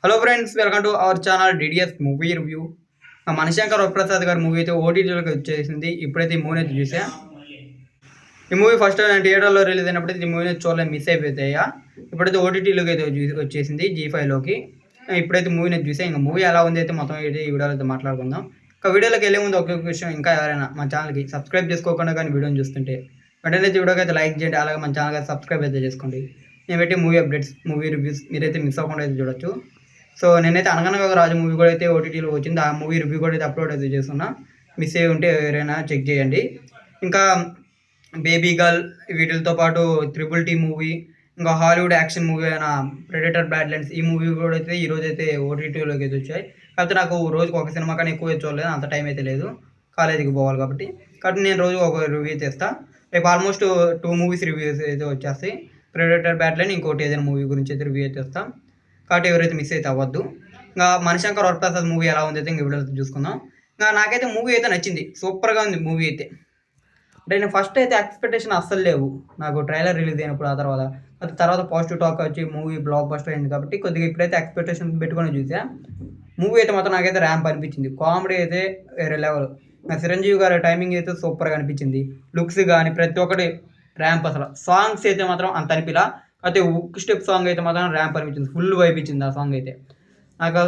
Hello friends, welcome to our channel DDS movie review. Manishankar Varaprasad గారి movie అయితే ఓటీటీలోకి వచ్చేసింది. ఇప్పుడైతే ఈ మూవీ అయితే చూసా. ఈ మూవీ ఫస్ట్ నేను థియేటర్లో రిలీజ్ అయినప్పుడు ఈ మూవీ చూడలేదు, మిస్ అయిపోతాయా. ఇప్పుడైతే ఓటీటీలోకి అయితే వచ్చేసింది, G5లోకి. ఇప్పుడైతే మూవీని చూసా. ఇంకా మూవీ ఎలా ఉంది అయితే మొత్తం అయితే ఈ వీడియోలో అయితే మాట్లాడుకుందాం. ఇంకా వీడియోలోకి వెళ్ళే ముందు ఒకే విషయం, ఇంకా ఎవరైనా మా ఛానల్కి సబ్స్క్రైబ్ చేసుకోకుండా కానీ వీడియోని చూస్తుంటే వెంటనే వీడియోకి అయితే లైక్ చేయండి. అలాగే మన ఛానల్కి అయితే సబ్స్క్రైబ్ అయితే చేసుకోండి. నేను పెట్టి మూవీ అప్డేట్స్, మూవీ రివ్యూస్ మీరైతే మిస్ అవ్వకుండా అయితే చూడొచ్చు. సో నేనైతే అనగనగా రాజు మూవీ కూడా అయితే ఓటీటీలో వచ్చింది. ఆ మూవీ రివ్యూ కూడా అయితే అప్లోడ్ అయితే చేస్తున్నా. మిస్ అయ్యి ఉంటే ఎవరైనా చెక్ చేయండి. ఇంకా బేబీ గర్ల్, వీటితో పాటు త్రిబుల్ టీ మూవీ, ఇంకా హాలీవుడ్ యాక్షన్ మూవీ అయిన ప్రెడేటర్ బ్యాడ్లాండ్స్, ఈ మూవీ కూడా అయితే ఈరోజు అయితే ఓటీటీలోకి అయితే వచ్చాయి. కాకపోతే నాకు రోజుకి ఒక సినిమా కానీ ఎక్కువ చూడలేదు, అంత టైం అయితే లేదు, కాలేజీకి పోవాలి కాబట్టి నేను రోజు ఒక రివ్యూ తెస్తా. రేపు ఆల్మోస్ట్ 2 మూవీస్ రివ్యూస్ అయితే వచ్చేస్తాయి. ప్రెడేటర్ బ్యాడ్లాండ్, ఇంకోటి ఏదైనా మూవీ గురించి అయితే రివ్యూ అయితే తెస్తాం. కాబట్టి ఎవరైతే మిస్ అయితే అవ్వద్దు. ఇంకా మణిశంకర్ వరప్రసాద్ మూవీ ఎలా ఉంది అయితే ఇంక వీడియో చూసుకుందాం. ఇంకా నాకైతే మూవీ అయితే నచ్చింది, సూపర్గా ఉంది మూవీ అయితే. అంటే నేను ఫస్ట్ అయితే ఎక్స్పెక్టేషన్ అస్సలు లేవు నాకు ట్రైలర్ రిలీజ్ అయినప్పుడు. ఆ తర్వాత పాజిటివ్ టాక్ వచ్చి మూవీ బ్లాక్ బస్టర్ అయింది కాబట్టి కొద్దిగా ఇప్పుడైతే ఎక్స్పెక్టేషన్ పెట్టుకొని చూసా. మూవీ అయితే మాత్రం నాకైతే ర్యాంప్ అనిపించింది. కామెడీ అయితే వేరే లెవెల్. చిరంజీవి గారి టైమింగ్ అయితే సూపర్గా అనిపించింది. లుక్స్ కానీ ప్రతి ఒక్కటి ర్యాంప్. అసలు సాంగ్స్ అయితే మాత్రం అంత అనిపిలా, అయితే ఉక్ స్టెప్ సాంగ్ అయితే మాత్రం ర్యాంప్ అనిపించింది, ఫుల్ వైపించింది ఆ సాంగ్ అయితే. నాకు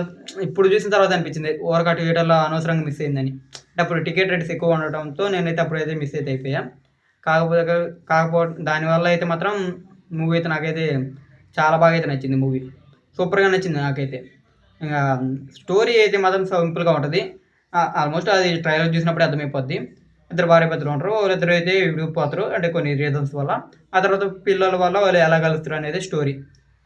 ఇప్పుడు చూసిన తర్వాత అనిపించింది ఓరకా థియేటర్లో అనవసరంగా మిస్ అయిందని. అప్పుడు టికెట్ రేట్స్ ఎక్కువ ఉండటంతో నేనైతే అప్పుడైతే మిస్ అయితే అయిపోయా. కాకపోతే దానివల్ల అయితే మాత్రం మూవీ అయితే నాకైతే చాలా బాగా అయితే నచ్చింది. మూవీ సూపర్గా నచ్చింది నాకైతే. ఇంకా స్టోరీ అయితే మాత్రం సింపుల్గా ఉంటుంది. ఆల్మోస్ట్ అది ట్రైలర్ చూసినప్పుడే అర్థమైపోద్ది. ఇద్దరు భార్యాభర్తలు ఉంటారు, వాళ్ళిద్దరు అయితే విడిపోతారు అంటే కొన్ని రీజన్స్ వల్ల. ఆ తర్వాత పిల్లల వల్ల వాళ్ళు ఎలా కలుస్తారు అనేది స్టోరీ.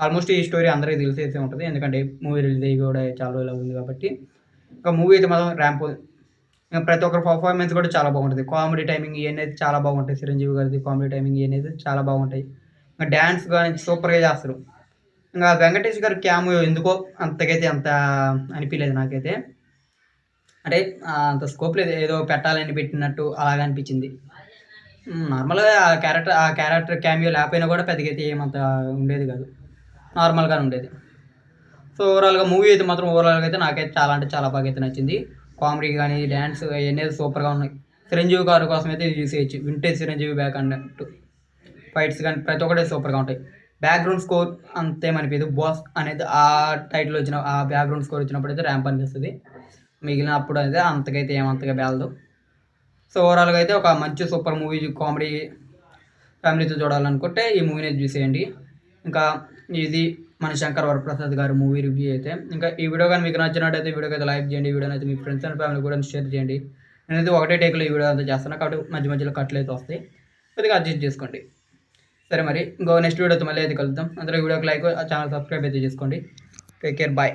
ఆల్మోస్ట్ ఈ స్టోరీ అందరికీ తెలిసేసే ఉంటుంది, ఎందుకంటే మూవీ రిలీజ్ అయ్యి కూడా చాలా రోజులు ఉంది కాబట్టి. ఇంకా మూవీ అయితే మాత్రం ర్యాంప్. ఇంకా ప్రతి ఒక్కరి పర్ఫార్మెన్స్ కూడా చాలా బాగుంటుంది. కామెడీ టైమింగ్ ఇవన్నీ అయితే చాలా బాగుంటాయి. చిరంజీవి గారిది కామెడీ టైమింగ్ ఇవన్నీ అయితే చాలా బాగుంటాయి. ఇంకా డ్యాన్స్ కానీ సూపర్గా చేస్తారు. ఇంకా వెంకటేష్ గారి క్యామియో ఎందుకో అంతకైతే అంత అనిపించలేదు నాకైతే. అంటే అంత స్కోప్ లేదు, ఏదో పెట్టాలని పెట్టినట్టు అలాగ అనిపించింది. నార్మల్గా ఆ క్యారెక్టర్ క్యామియో లేకపోయినా కూడా పెద్దగా అయితే ఏమంత ఉండేది కాదు, నార్మల్గానే ఉండేది. సో ఓవరాల్గా మూవీ అయితే మాత్రం ఓవరాల్గా అయితే నాకైతే చాలా అంటే చాలా బాగా అయితే నచ్చింది. కామెడీ కానీ డ్యాన్స్ అవన్నీ అయితే సూపర్గా ఉన్నాయి. చిరంజీవి గారి కోసం అయితే చూసేయచ్చు, వింటేజ్ చిరంజీవి బ్యాక్ అన్నట్టు. ఫైట్స్ కానీ ప్రతి ఒక్కటి సూపర్గా ఉంటాయి. Background score అంతేమనిపించదు. బాస్ అనేది ఆ టైటిల్ వచ్చిన ఆ బ్యాక్గ్రౌండ్ స్కోర్ వచ్చినప్పుడు అయితే ర్యాంప్ అనిపిస్తుంది. మిగిలినప్పుడు అయితే అంతకైతే ఏమంతగా బేలదు. సో ఓవరాల్గా అయితే ఒక మంచి సూపర్ మూవీ, కామెడీ ఫ్యామిలీతో చూడాలనుకుంటే ఈ మూవీని చూసేయండి. ఇంకా ఇది మణిశంకర్ వరప్రసాద్ గారి మూవీ రివ్యూ అయితే. ఇంకా ఈ వీడియో కానీ మీకు నచ్చినట్టయితే వీడియోకి అయితే లైక్ చేయండి. ఈ వీడియోని అయితే మీ ఫ్రెండ్స్ అండ్ ఫ్యామిలీ కూడా షేర్ చేయండి. నేనైతే ఒకటే టేక్లో ఈ వీడియో అంతా చేస్తాను కాబట్టి మధ్యలో కట్లు అయితే వస్తాయి, కొద్దిగా అడ్జస్ట్ చేసుకోండి. సరే మరి ఇంకో నెక్స్ట్ వీడియోతో మళ్ళీ అయితే కలుద్దాం. అందులో వీడియోకి లైక్, ఛానల్ సబ్స్క్రైబ్ అయితే చేసుకోండి. Take care, bye.